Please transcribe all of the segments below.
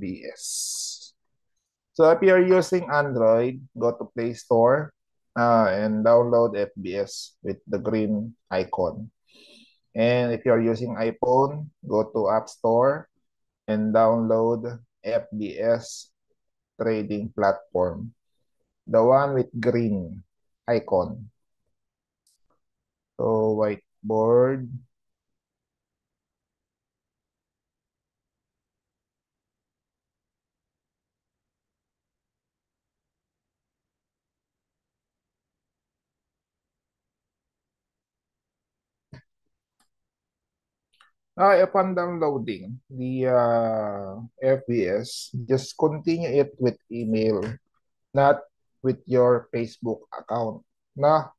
FBS. So if you're using Android, go to Play Store and download FBS with the green icon. And if you're using iPhone, go to App Store and download FBS trading platform, the one with green icon. So whiteboard. Upon downloading the FBS, just continue it with email, not with your Facebook account. Na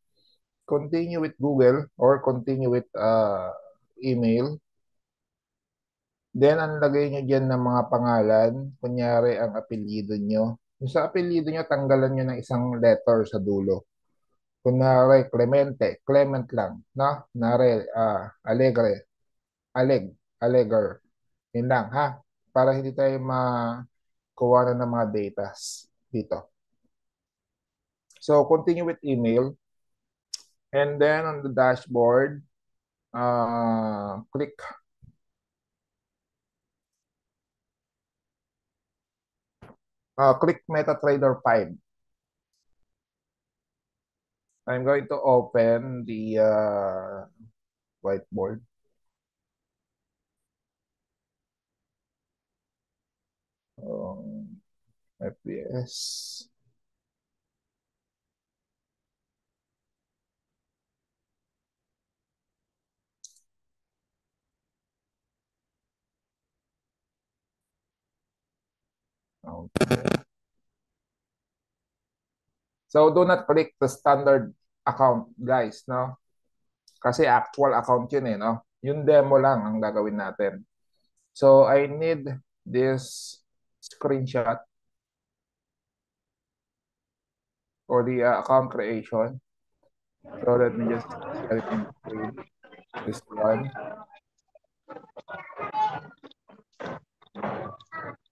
continue with Google or continue with email. Then, ang lagay nyo dyan ng mga pangalan, kunyari ang apelyido nyo. Yung sa apelyido nyo, tanggalan nyo ng isang letter sa dulo. Kunyari, Clemente, Clement lang. No? Nare, Alegre, Alegar. Yun lang, ha? Para hindi tayo makuha na ng mga datas dito. So, continue with email. And then, on the dashboard, click MetaTrader 5. I'm going to open the whiteboard. FPS. Okay. So do not click the standard account, guys, no? Kasi actual account yun eh, no? Yung demo lang ang gagawin natin. So I need this screenshot for the account creation. So let me just share it in screen. This one.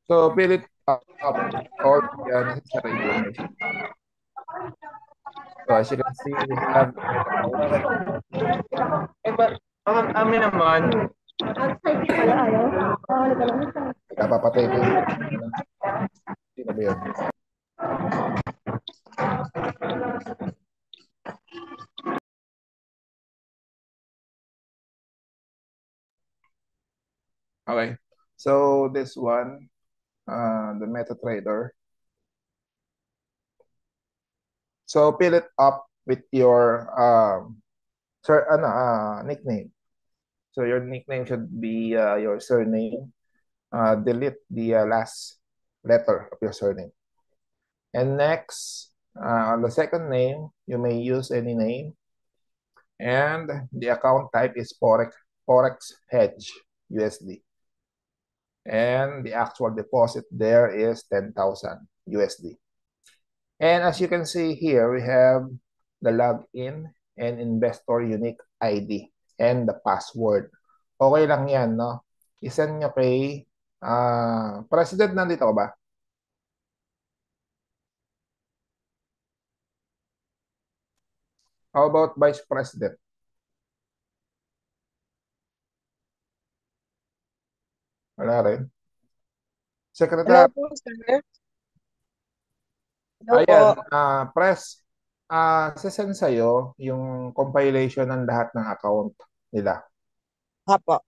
So fill it up all the necessary information. So as you can see, we have Amin naman. napapatay ko yung sino ba yun? Okay. So this one, the MetaTrader. So fill it up with your nickname. So your nickname should be your surname. Delete the last letter of your surname. And next, on the second name, you may use any name. And the account type is Forex Hedge USD. And the actual deposit there is 10,000 USD. And as you can see here, we have the login and investor unique ID and the password. Okay lang yan, no? I-send nyo kay President, nandito ka ba? How about Vice President? Wala rin. Hello Secretary? po, sir. Hello Ayan, po. Press, sasend sa'yo yung compilation ng lahat ng account nila. Apo.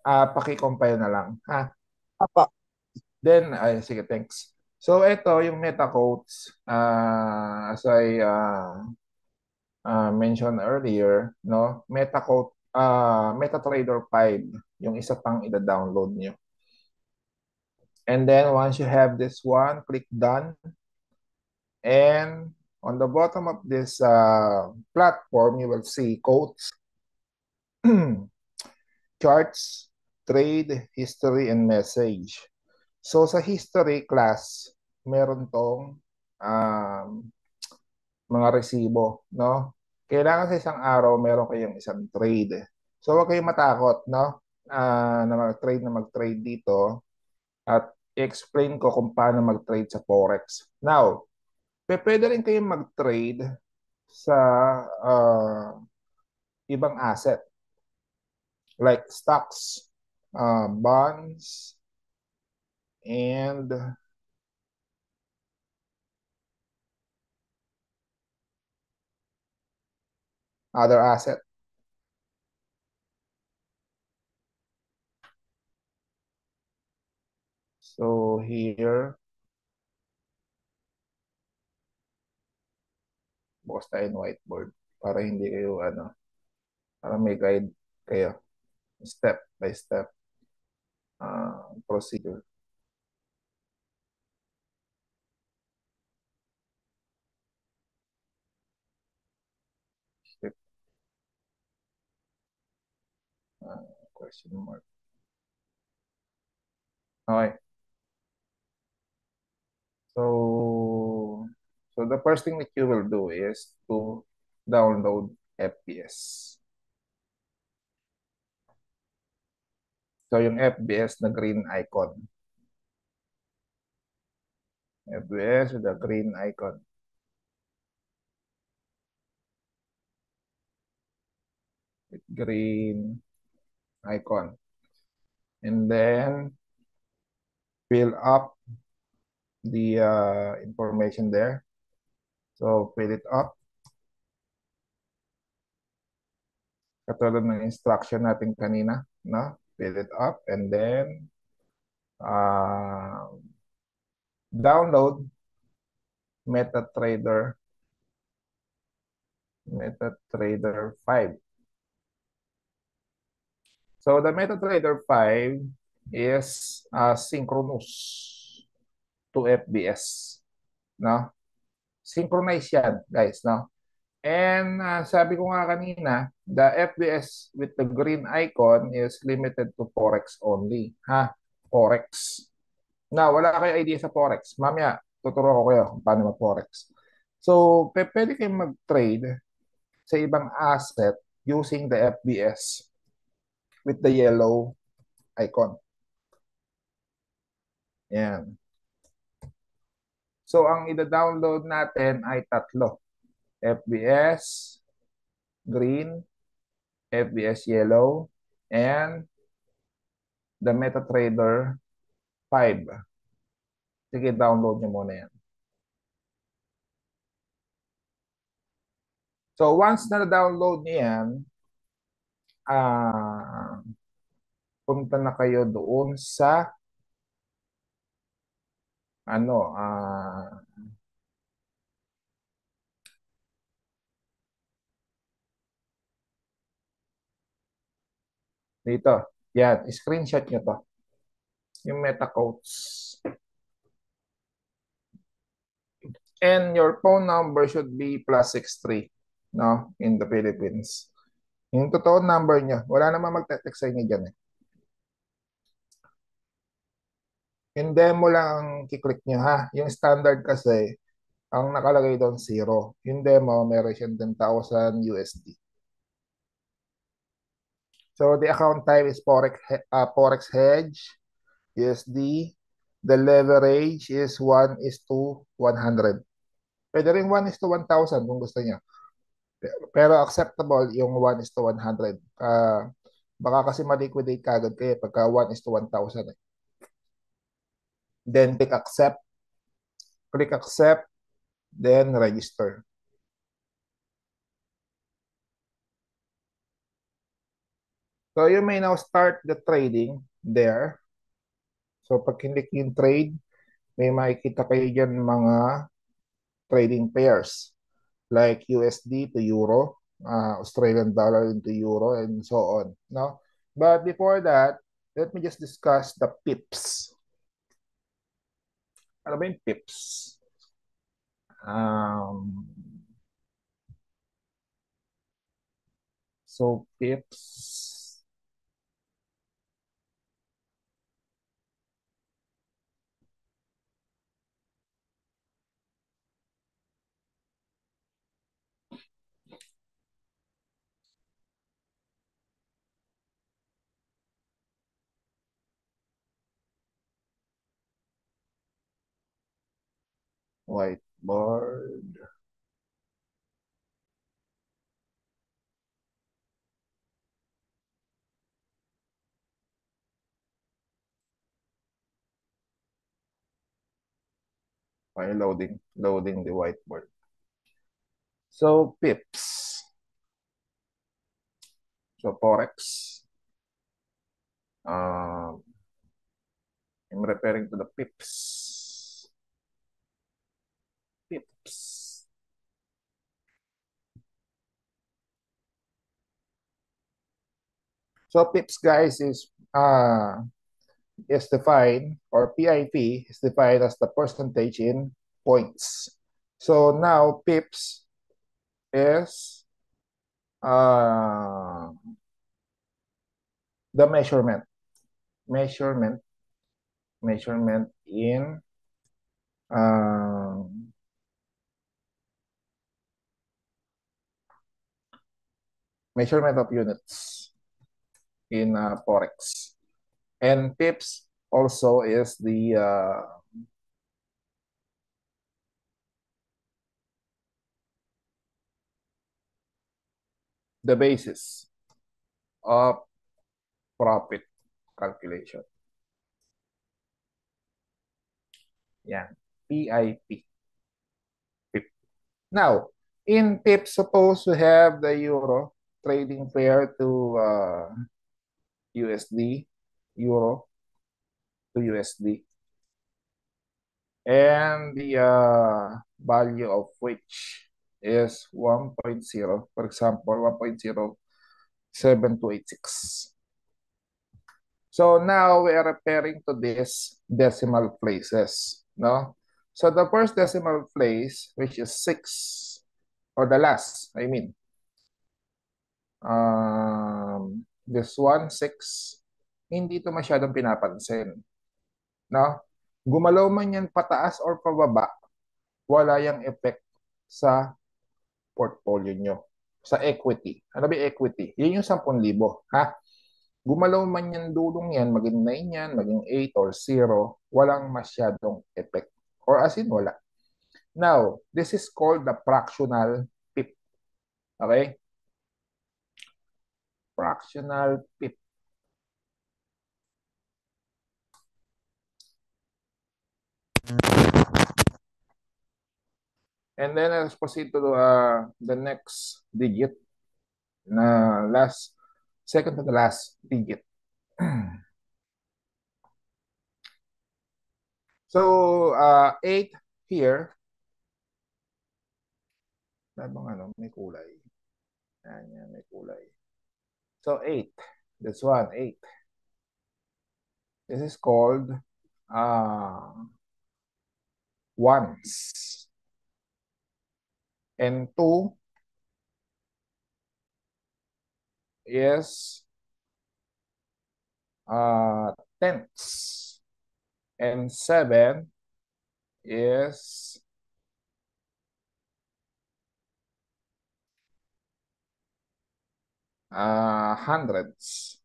Paki-compile na lang, ha? Apo. Then, sige, thanks. So, ito yung meta quotes, as I mentioned earlier, no? MetaTrader 5, yung isa pang ida-download nyo. And then, once you have this one, click done. And on the bottom of this platform, you will see quotes, charts, trade, history, and message. So sa history class, meron tong mga resibo, no? Kailangan sa isang araw, meron kayong isang trade. So huwag kayong matakot, no? Na mag-trade dito. At i-explain ko kung paano mag-trade sa Forex. Now, pwede rin kayong mag-trade sa ibang asset like stocks, bonds, and other asset. So here, bukas tayo ng whiteboard para hindi kayo para may guide kayo step by step procedure. Step, question mark. Okay. So the first thing that you will do is to download FBS. So yung FBS na green icon. FBS with the green icon. With green icon. And then fill up the information there. So fill it up. Katulad ng instruction natin kanina, no? Fill it up and then download MetaTrader 5. So the MetaTrader 5 is synchronous to FBS, no? Synchronize yan, guys, no? And sabi ko nga kanina, the FBS with the green icon is limited to Forex only, ha? Forex. Now, wala kayo idea sa Forex. Mamaya, tuturo ko kayo kung paano mag-Forex. So, pwede kayong mag-trade sa ibang asset using the FBS with the yellow icon. Yan. So, ang ida-download natin ay tatlo. FBS, green, FBS yellow, and the MetaTrader 5. Sige, download nyo muna yan. So, once na-download nyo yan, punta na kayo doon sa dito. Yan, screenshot nyo to. Yung meta codes. And your phone number should be +63, no? In the Philippines. Yung totoo number nyo, wala naman magte-text sa inyo dyan eh. Yung demo lang ang kiklik nyo ha. Yung standard kasi, ang nakalagay doon 0. Yung demo, meron siyang 10,000 USD. So the account type is Forex hedge, USD. The leverage is 1:100. Pwede rin 1:1,000 kung gusto niya. Pero acceptable yung 1:100. Baka kasi ma-liquidate kagad kayo pagka 1:1,000. Then click accept. Click accept. Then register. So you may now start the trading there. So pag click yung trade, may makikita kayo dyan mga trading pairs like USD to Euro, Australian dollar into Euro, and so on. No? But before that, let me just discuss the pips. Ano ba yung pips? So pips. whiteboard. Okay, loading the whiteboard. So, pips. So, Forex. I'm referring to the pips. Pips. So, pips, guys, is defined, or PIP is defined as the percentage in points. So, now, pips is the measurement in measurement of units in Forex. And pips also is the basis of profit calculation. Yeah, PIP. Pip. Now, in PIP, suppose we have the euro trading pair to USD, euro to USD, and the value of which is 1.0, for example, 1.07286. So now we are referring to these decimal places, no? So the first decimal place, which is 6, or the last, I mean, this one, 6, hindi ito masyadong pinapansin, no? Gumalaw man yan pataas or pababa, wala yung effect sa portfolio nyo, sa equity. Ano ba equity? Yun yung 10,000, ha? Gumalaw man yan dulong yan, maging 9 yan, maging 8 or 0, walang masyadong effect. Or as in, wala. Now, this is called the fractional PIP. Okay? Fractional PIP. And then let's proceed to the next digit, na second to the last digit. So, 8 here. May kulay. Yan, may kulay. So, 8. This one, 8. This is called ones. And 2 is tenths. And 7 is hundreds.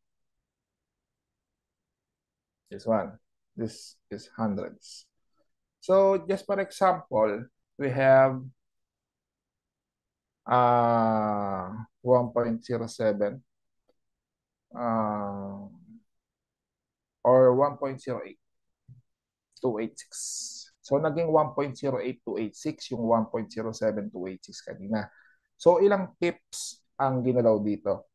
This one. This is hundreds. So just for example, we have 1.07 or 1.08286. So naging 1.08286 yung 1.07286 kanina. So ilang pips ang ginalaw dito?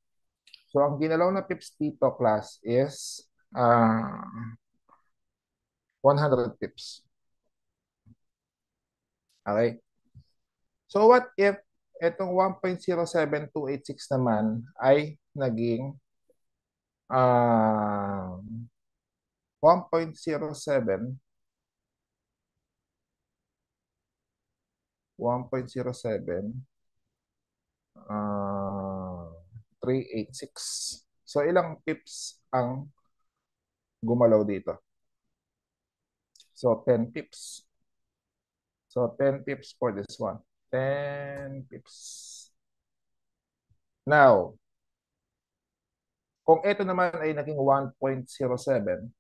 So ang ginalaw na pips dito, class, is 100 pips. Okay? So what if itong 1.07286 naman ay naging 1.07 386. So ilang pips ang gumalaw dito? So 10 pips. So 10 pips for this one. 10 pips. Now, kung ito naman ay naging 1.07,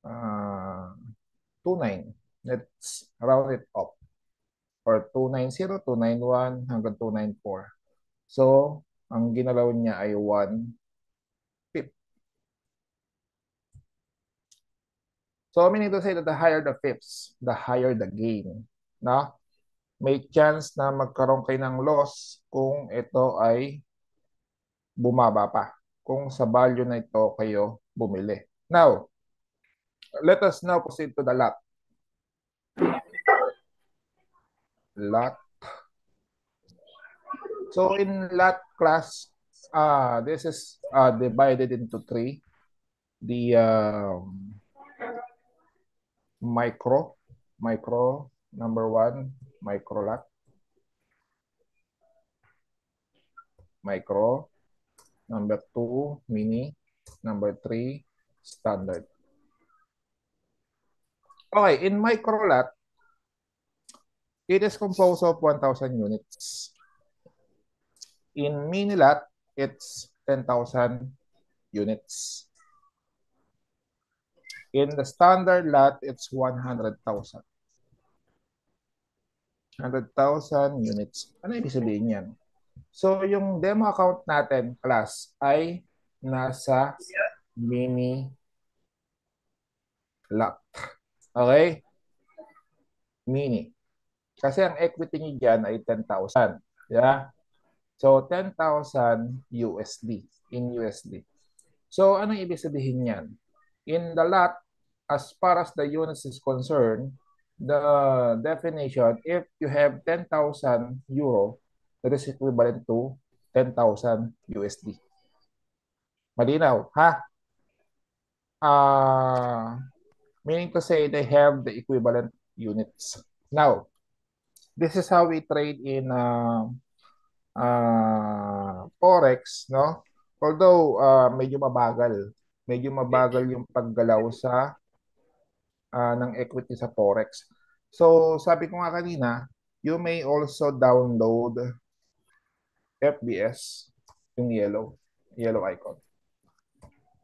29. Let's round it up. Or 290, 291, hanggang 294. So, ang ginalaw niya ay 1/5. So, meaning to say that the higher the fifths, the higher the gain. Na? May chance na magkaroon kayo ng loss kung ito ay bumaba pa. Kung sa value na ito kayo bumili. Now, let us now proceed to the lot. Lot. So, in lot class, this is divided into 3. The micro number 1, micro lot. Micro. Number 2, mini. Number 3, standard. Okay, in micro lot, it is composed of 1,000 units. In mini lot, it's 10,000 units. In the standard lot, it's 100,000. 100,000 units. Ano ibig sabihin yan? So, yung demo account natin, class, ay nasa mini lot. Okay? Mini. Kasi ang equity niyo dyan ay 10,000. Yeah? So, 10,000 USD. In USD. So, anong ibig sabihin yan? In the lot, as far as the units is concerned, the definition, if you have 10,000 euro, that is equivalent to 10,000 USD. Malinaw, ha? Meaning to say they have the equivalent units. Now, this is how we trade in Forex, no? Although medyo mabagal yung paggalaw sa ng equity sa Forex. So, sabi ko nga kanina, you may also download FBS, yung yellow icon.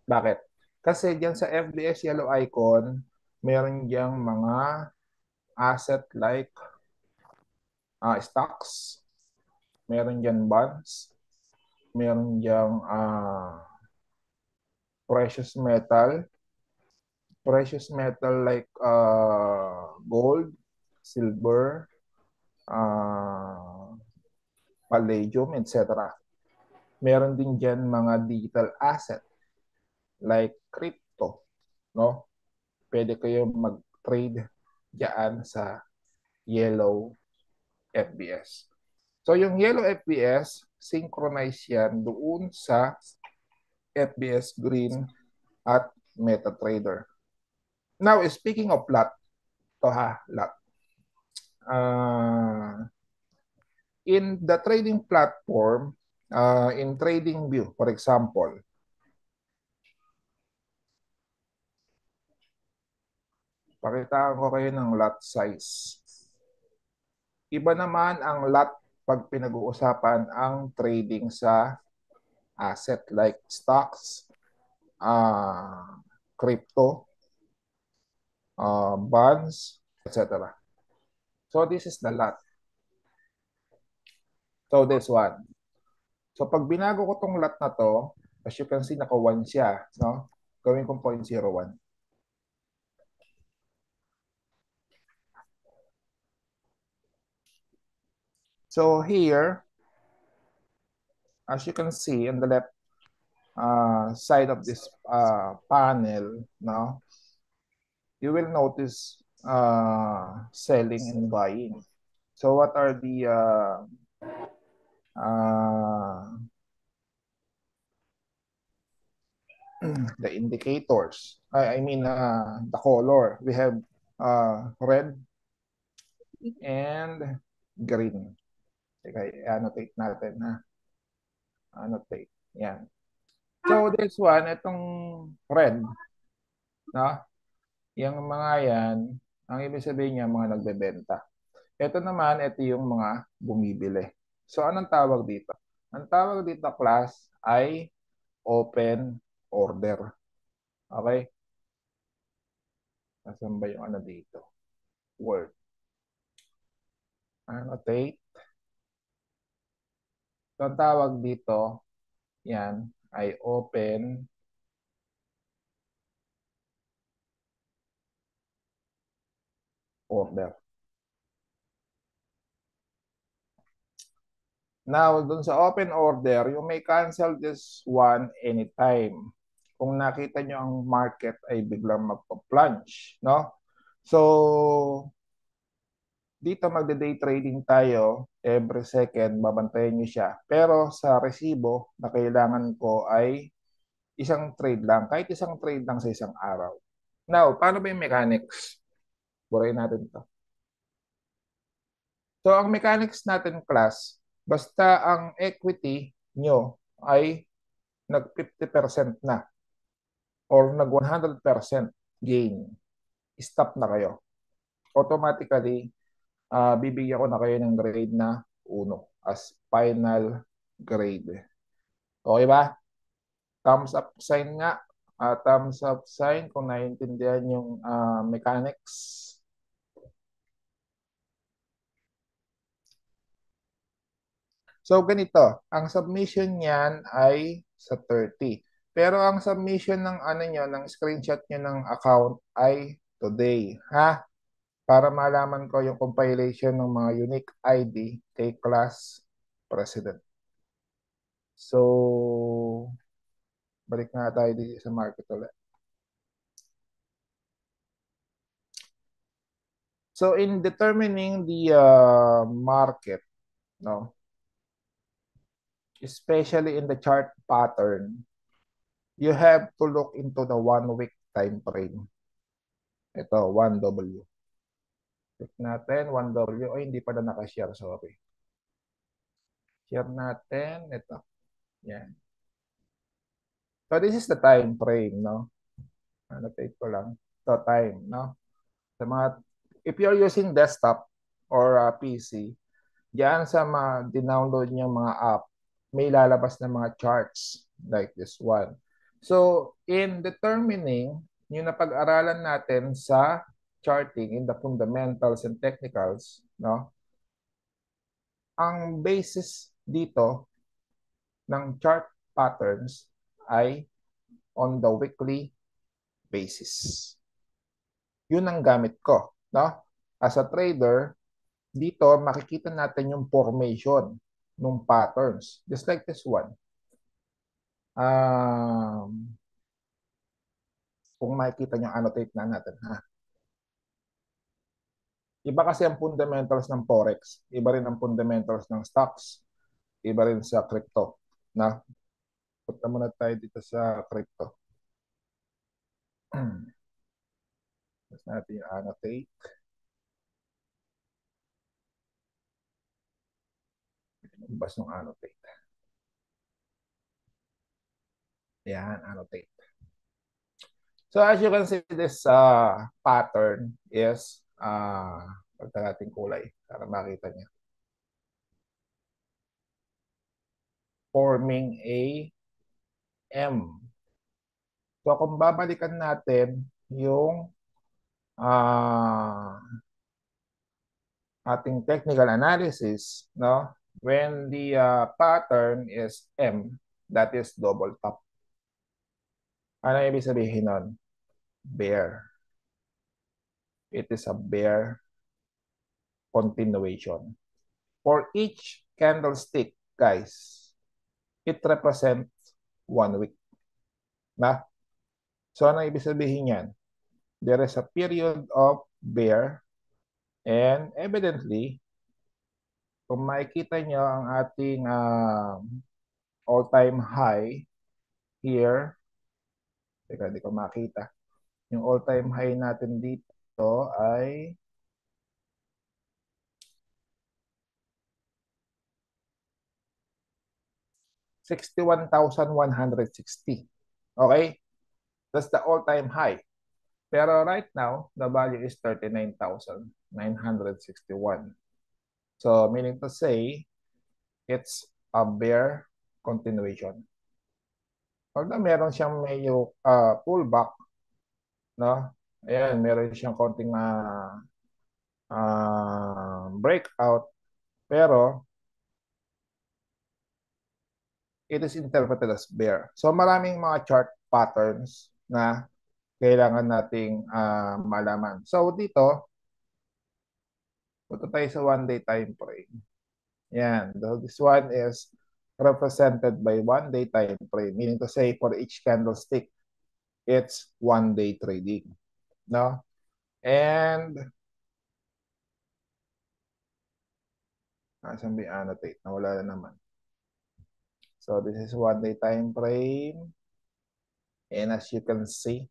Bakit? Kasi diyan sa FBS yellow icon, meron diyang mga asset like stocks, meron diyan bonds, meron diyang precious metal like gold, silver, palladium, etc. Meron din dyan mga digital asset like crypto, no? Pwede kayo mag-trade diyan sa yellow FBS. So yung yellow FBS, synchronize yan doon sa FBS green at MetaTrader. Now, speaking of lot, lot. In the trading platform, in TradingView, for example, pakitaan ko kayo ng lot size. Iba naman ang lot pag pinag-uusapan ang trading sa asset like stocks, crypto, bonds, etc. So this is the lot. So this one. So pag binago ko tong lot na to, as you can see, naka 1 siya. No? Gawin kong 0.01. So here, as you can see on the left side of this panel, no, you will notice selling and buying. So what are the the indicators? I mean the color. We have red and green. Okay, annotate natin na. Annotate. Yan. So this one, itong red, no? Yung mga yan, ang ibig sabihin niya, mga nagbebenta. Ito naman, ito yung mga bumibili. So anong tawag dito? Ang tawag dito, class, ay open order. Okay? Asan ba yung ano dito? Word. Annotate. So, ang tawag dito, yan, ay open order. Now, dun sa open order, you may cancel this one anytime. Kung nakita nyo ang market ay biglang magpa-plunge, no? So, dito magde-day trading tayo every second, babantayan nyo siya. Pero sa resibo na kailangan ko ay isang trade lang, kahit isang trade lang sa isang araw. Now, paano ba yung mechanics? Burayin natin to. So, ang mechanics natin, class, basta ang equity nyo ay nag 50% na or nag 100% gain, stop na kayo. Automatically, bibigyan ko na kayo ng grade na 1 as final grade. Okay ba? Thumbs up sign nga. Thumbs up sign kung naiintindihan yung mechanics. So, ganito. Ang submission niyan ay sa 30. Pero ang submission ng ano nyo, ng screenshot nyo ng account ay today. Ha? Para malaman ko yung compilation ng mga unique ID kay class president. So, balik na tayo dito sa market ulit. So, in determining the market, no, especially in the chart pattern, you have to look into the 1-week time frame. Ito, 1W. Click natin, 1W. Ay, hindi pa na nakashare, sorry. Share natin. Ito. Yan. So, this is the time frame, no? Annotate ko lang. Ito, time, no? Sa mga, if you're using desktop or PC, diyan sa mga dinownload niyo mga app, may lalabas na mga charts like this one. So, in determining yung napag-aralan natin sa charting in the fundamentals and technicals, no? Ang basis dito ng chart patterns ay on the weekly basis. Yun ang gamit ko, no? As a trader, dito makikita natin yung formation ng patterns. Just like this one. Kung makikita nyo, annotate na natin, ha? Iba kasi ang fundamentals ng Forex. Iba rin ang fundamentals ng stocks. Iba rin sa crypto. Na? Punta muna tayo dito sa crypto. Tapos natin yung annotate. Bas ng annotate. Yan, annotate. So as you can see, this pattern is pagka natin kulay para makita niyo. Forming a M. So kung babalikan natin yung ating technical analysis, no? When the pattern is M, that is double top. Ano ibig sabihin nun? Bear. It is a bear continuation. For each candlestick, guys, it represents 1 week. Na? So, ano ibig sabihin yan? There is a period of bear and evidently, kung makikita nyo ang ating all-time high here, teka, hindi ko makita. Yung all-time high natin dito ay 61,160. Okay? That's the all-time high. Pero right now, the value is 39,961. So, meaning to say, it's a bear continuation. Although meron siyang medyo pullback, no? Ayan, meron siyang konting breakout, pero it is interpreted as bear. So maraming mga chart patterns na kailangan nating malaman. So dito, punta tayo sa one-day time frame. Yan. This one is represented by one-day time frame, meaning to say for each candlestick, it's one-day trading. No? And saan ba annotate? Nawala na naman. So this is one-day time frame. And as you can see,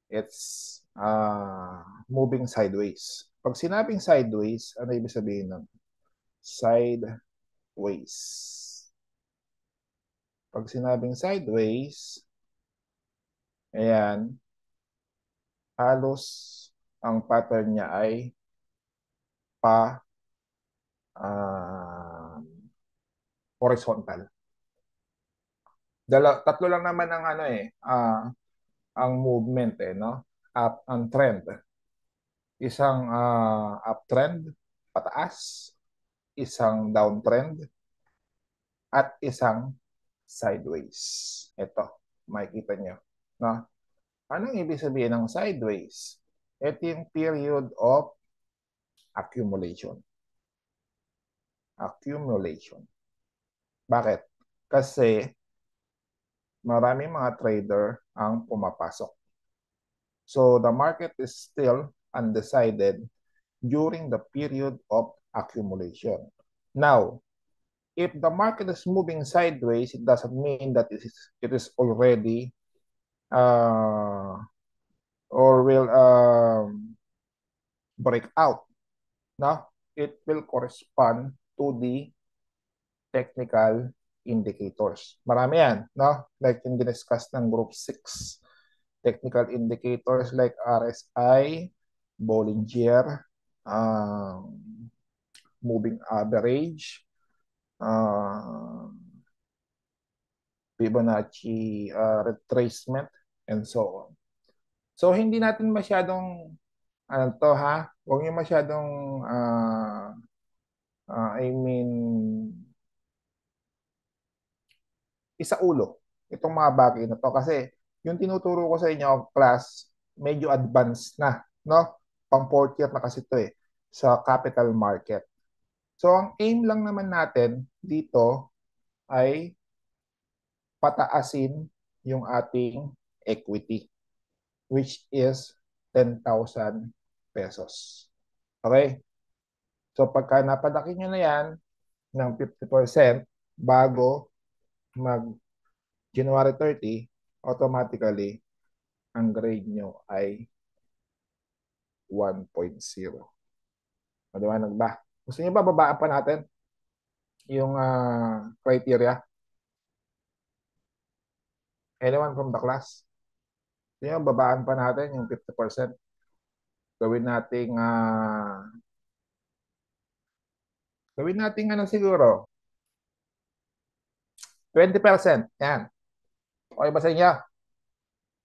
it's moving sideways. Pag sinabing sideways, ano ibig sabihin nun? Sideways. Pag sinabing sideways, ayan, halos ang pattern niya ay uh, horizontal. Tatlo lang naman ang ang movement no? Up ang trend. Isang uptrend pataas, isang downtrend at isang sideways. Ito, makikita nyo, no? Anong ibig sabihin ng sideways? Ito yung period of accumulation. Accumulation. Bakit? Kasi maraming mga trader ang pumapasok. So the market is still undecided during the period of accumulation. Now, if the market is moving sideways, it doesn't mean that it is already or will break out. No? It will correspond to the technical indicators. Marami yan, no? Like yung diniscuss ng group 6. Technical indicators like RSI, Bollinger, moving average, Fibonacci retracement, and so on. So, hindi natin masyadong, huwag niyo masyadong, isaulo itong mga bagay na to kasi yung tinuturo ko sa inyo class medyo advanced na, no? Pang 4th year na kasi ito sa capital market. So ang aim lang naman natin dito ay pataasin yung ating equity, which is 10,000 pesos. Okay? So pagka napadaki nyo na yan ng 50% bago mag January 30, automatically, ang grade nyo ay 1.0. Maliwanag ba? Gusto nyo ba babaan pa natin yung criteria? Anyone from the class? Gusto nyo babaan pa natin yung 50%? Gawin nating ano siguro? 20%. Yan. Okay ba sa inyo?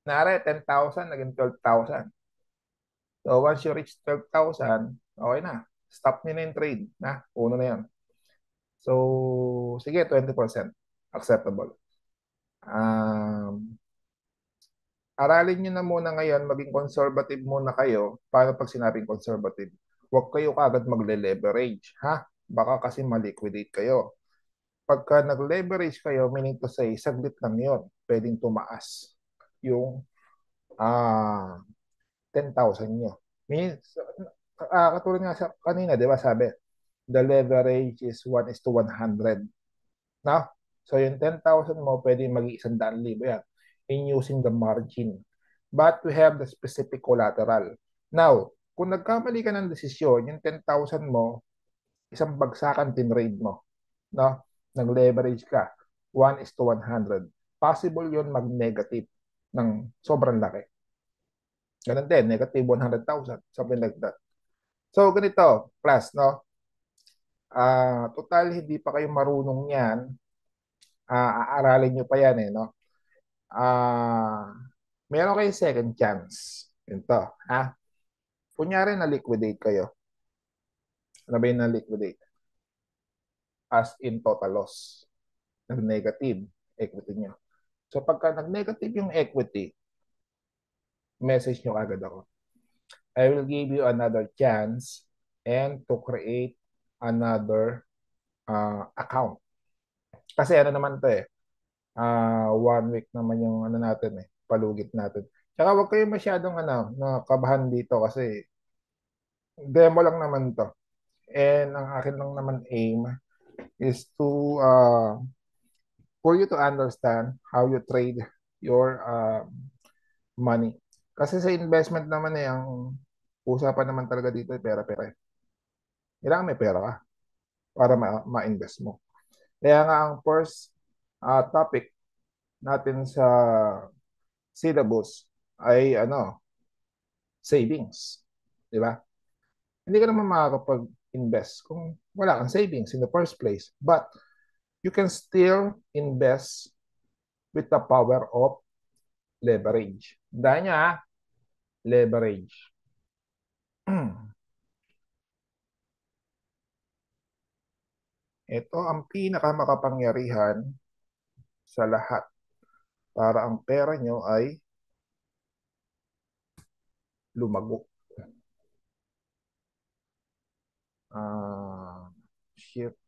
Nare, 10,000, naging 12,000. So, once you reach 12,000, okay na. Stop nyo na yung trade. Uno na yan. So, sige, 20%. Acceptable. Aralin nyo na muna ngayon, maging conservative muna kayo. Paano pag sinabing conservative? Huwag kayo kagad magle-leverage. Baka kasi ma-liquidate kayo. Pagka nag-leverage kayo, meaning to say, saglit lang yun. Pwedeng tumaas yung 10,000 nyo. Means, katulad nga sa kanina, di ba sabi, the leverage is 1:100. No? So yung 10,000 mo, pwede mag-100,000 yan in using the margin. But we have the specific collateral. Now, kung nagkamali ka ng desisyon, yung 10,000 mo, isang bagsakan tinrade mo. No? Nag-leverage ka, 1:100. Possible yun mag-negative ng sobrang laki. Ganun din, negative 100,000, something like that. So, ganito, class, no? Total, hindi pa kayo marunong yan. Aaralin nyo pa yan, no? Meron kayong second chance. Ito, ha? Kunyari na-liquidate kayo. Ano ba yung na-liquidate? As in total loss. Nag-negative equity nyo. So pagka nag-negative yung equity, message nyo agad ako. I will give you another chance and to create another account. Kasi ano naman to eh, 1 week naman yung ano natin eh, palugit natin. Tsaka huwag kayo masyadong nakabahan dito kasi demo lang naman to. And ang akin lang naman aim is to for you to understand how you trade your money. Kasi sa investment naman eh, ang usapan naman talaga dito ay pera-pera. Kailangan may pera ka para ma-invest mo. Kaya nga ang first topic natin sa syllabus ay savings. Di ba? Hindi ka naman makakapag-invest kung wala kang savings in the first place. But you can still invest with the power of leverage. Dahil niya, leverage. Ito ang pinakamakapangyarihan sa lahat para ang pera nyo ay lumago. Shift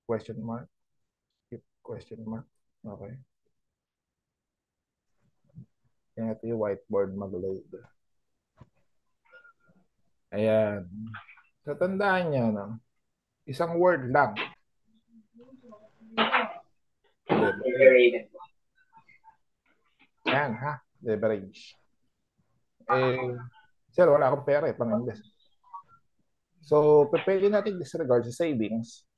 question mark. Shift question mark. Okay. Yan ito yung whiteboard mag-load. Ayan. So, tandaan nyo, no? Isang word lang. Leverage. Ayan, ha? Leverage. Sir, wala akong pera eh, pang-invest. So, pwede natin disregard sa savings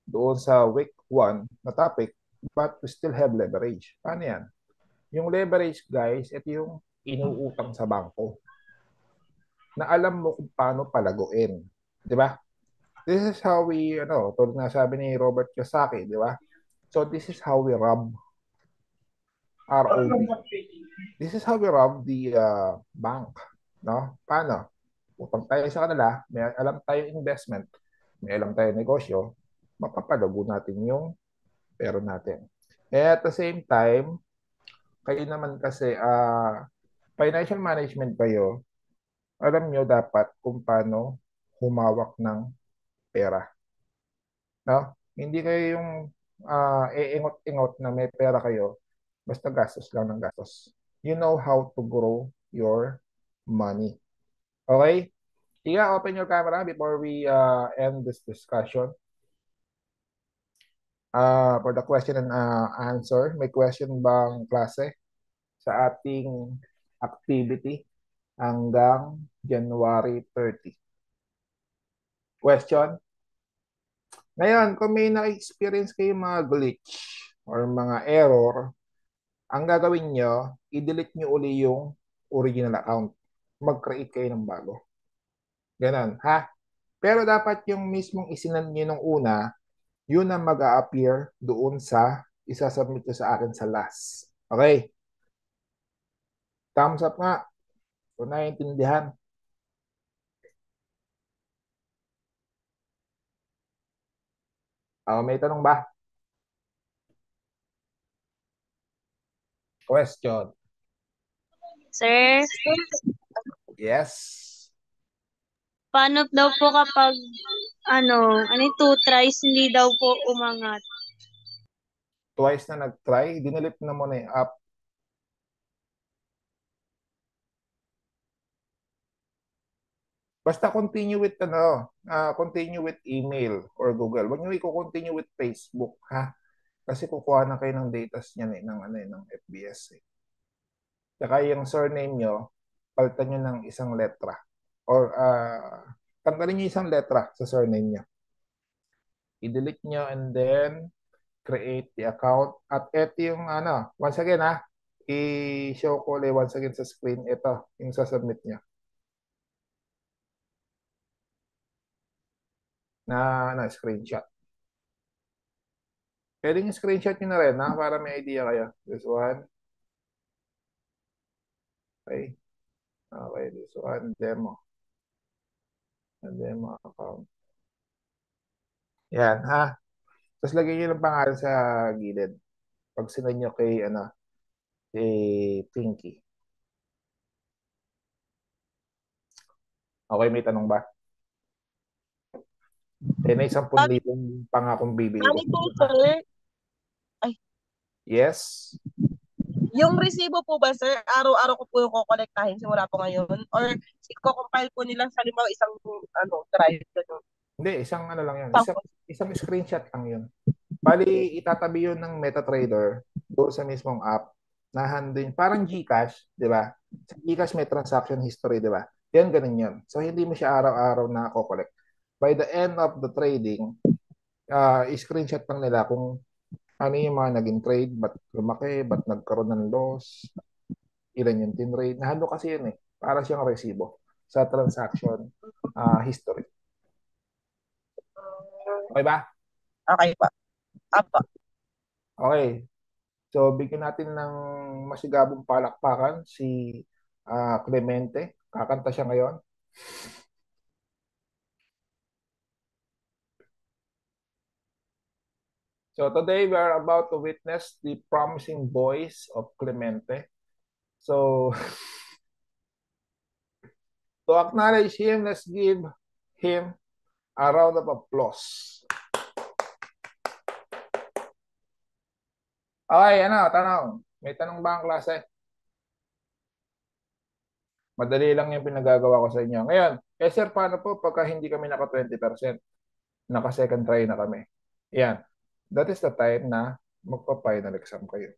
doon sa week 1 na topic, but we still have leverage. Paano yan? Yung leverage, guys, ito yung inuutang sa bangko na alam mo kung paano palaguin. Di ba? This is how we, tulad na sabi ni Robert Kiyosaki, di ba? So, this is how we rob ROB. This is how we rob the bank. No? Paano? Utang tayo sa kanila, may alam tayo investment, may alam tayo negosyo, mapapalago natin yung pera natin. And at the same time, kayo naman kasi financial management kayo, alam nyo dapat kung paano humawak ng pera. No? Hindi kayo yung iingot-ingot na may pera kayo, basta gastos lang ng gastos. You know how to grow your money. Okay? Ika, open your camera before we end this discussion. For the question and answer, may question bang klase sa ating activity hanggang January 30? Question? Ngayon, kung may na-experience kayo mga glitch or mga error, ang gagawin nyo, i-delete nyo uli yung original account. Mag-create kayo ng bago. Ganon, ha? Pero dapat yung mismong isinend nyo nung una, yun ang mag-a-appear doon sa isasubmit nyo sa akin sa last. Okay? Thumbs up nga. Kung naiintindihan. May tanong ba? Question. Sir, Yes. paano daw po kapag yung 2 tries hindi daw po umangat? Twice na nag-try, dinilit na mo na yung app. Basta continue with continue with email or Google. Huwag niyo i-continue with Facebook, ha? Kasi kukuha na kayo ng data niyan ng FBS eh. Saka yung surname nyo, palitan nyo ng isang letra. Or tanggalin nyo isang letra sa surname nyo. I-delete nyo and then create the account. At ito yung once again i-show ko ulit once again sa screen. Ito, yung sasubmit nyo. Na screenshot. Pwedeng screenshot nyo na rin para may idea kayo. This one. Okay? Okay, this one, demo. Demo account. Yan, ha? Tapos lagyan nyo ng pangalan sa gilid. Pag sinend nyo kay, kay Pinky. Okay, may tanong ba? Eh, may 10,000 pangakong bibili ko. Bali po, sir. Yes? Yung resibo po ba, sir, araw-araw ko po yung kukolektahin simula po ngayon? Or i-compile po nila sa limang isang drive? Ganun. Hindi, isang lang yun. Tapos, Isang screenshot lang yun. Bali, itatabi yun ng MetaTrader doon sa mismong app na handle, parang GCash, di ba? Sa GCash may transaction history, di ba? Yan, ganun yun. So, hindi mo siya araw-araw na collect. By the end of the trading, screenshot lang nila kung ano yung mga naging trade, ba't lumaki, ba't nagkaroon ng loss, ilan yung tinrade. Nahalo kasi yun eh. Para siyang resibo sa transaction history. Okay ba? okay pa. Apa. Okay. So, bigyan natin ng masigabong palakpakan si Clemente. Kakanta siya ngayon. So, today we are about to witness the promising voice of Clemente. So, to acknowledge him, let's give him a round of applause. Okay, tanong. May tanong ba ang klase? Madali lang yung pinagagawa ko sa inyo. Ngayon, sir, paano po pagka hindi kami naka 20%? Naka second try na kami. Yan. That is the time na magpa-final exam kayo.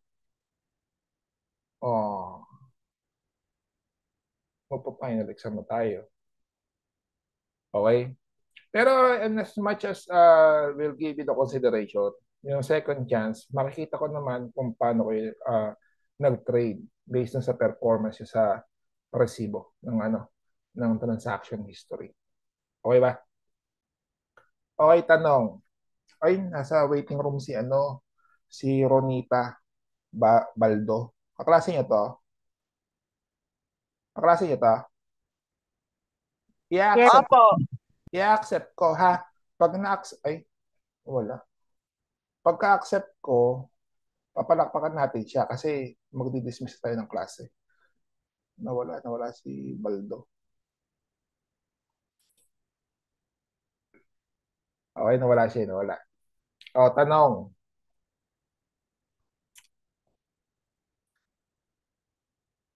Oh, magpa-final exam na tayo. Okay? Pero as much as we'll give you the consideration, yung second chance, makikita ko naman kung paano kayo nag-trade based sa performance sa resibo ng transaction history. Okay ba? Okay, tanong. Ay, nasa waiting room si Ronita Baldo. Kaklase niyo to? Kaklase niyo to? I-accept, Opo. i-accept ko, ha? Pag na-accept, ay, wala. Pagka-accept ko, papalakpakan natin siya kasi magdi-dismiss tayo ng klase. Nawala si Baldo. Okay, nawala siya, nawala. O, tanong.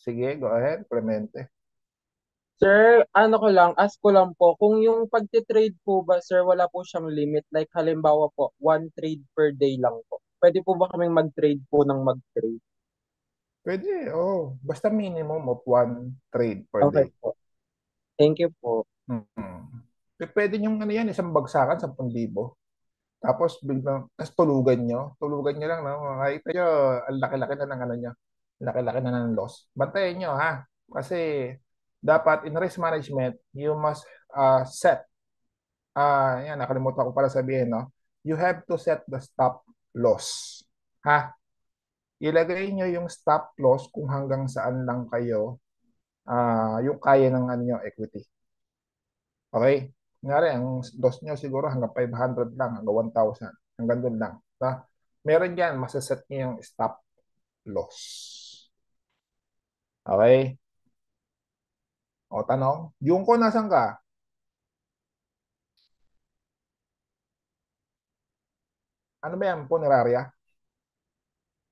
Sige, go ahead, Clemente. Sir, ano ko lang, ask ko lang po, kung yung pagtitrade po ba, sir, wala po siyang limit? Like, halimbawa po, one trade per day lang po. Pwede po ba kaming mag-trade po ng mag-trade? Pwede, basta minimum of one trade per Okay day. po. Thank you po. Pwede yung yan, isang bagsakan, 10,000. Tapos biglang, tulugan nyo lang, no? Makikita nyo, ang laki-laki na ng nyo. Laki-laki na ng loss. Bantayan nyo, ha? Kasi, dapat in risk management, you must set, yan, nakalimutan ko pala sabihin, no? You have to set the stop loss. Ha? Ilagay nyo yung stop loss kung hanggang saan lang kayo, yung kaya ng equity. Okay? Ngari, ang loss nyo siguro hanggang 500 lang, hanggang 1,000. Hanggang doon lang. Meron yan, masaset nyo yung stop loss. Okay? O, tanong. Yung ko, nasan ka? Ano ba yan? Punerarya?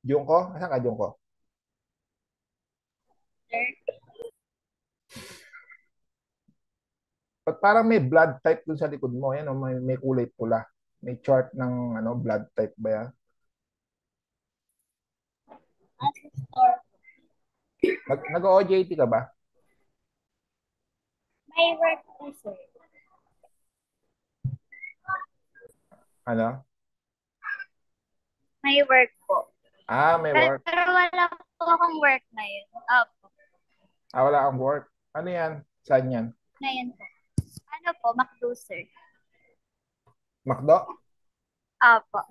Yung ko? Nasan ka, yung ko? Ba't parang may blood type dun sa likod mo? Yan, may kulay pula. May chart ng blood type ba yan? Nag-OJT ka ba? May work po, sir. Ano? May work po. May work. Pero wala po akong work na yun. Opo. Wala kang work. Ano yan? Saan yan? Ngayon po. Ano po, McDo, sir. McDo? Opo.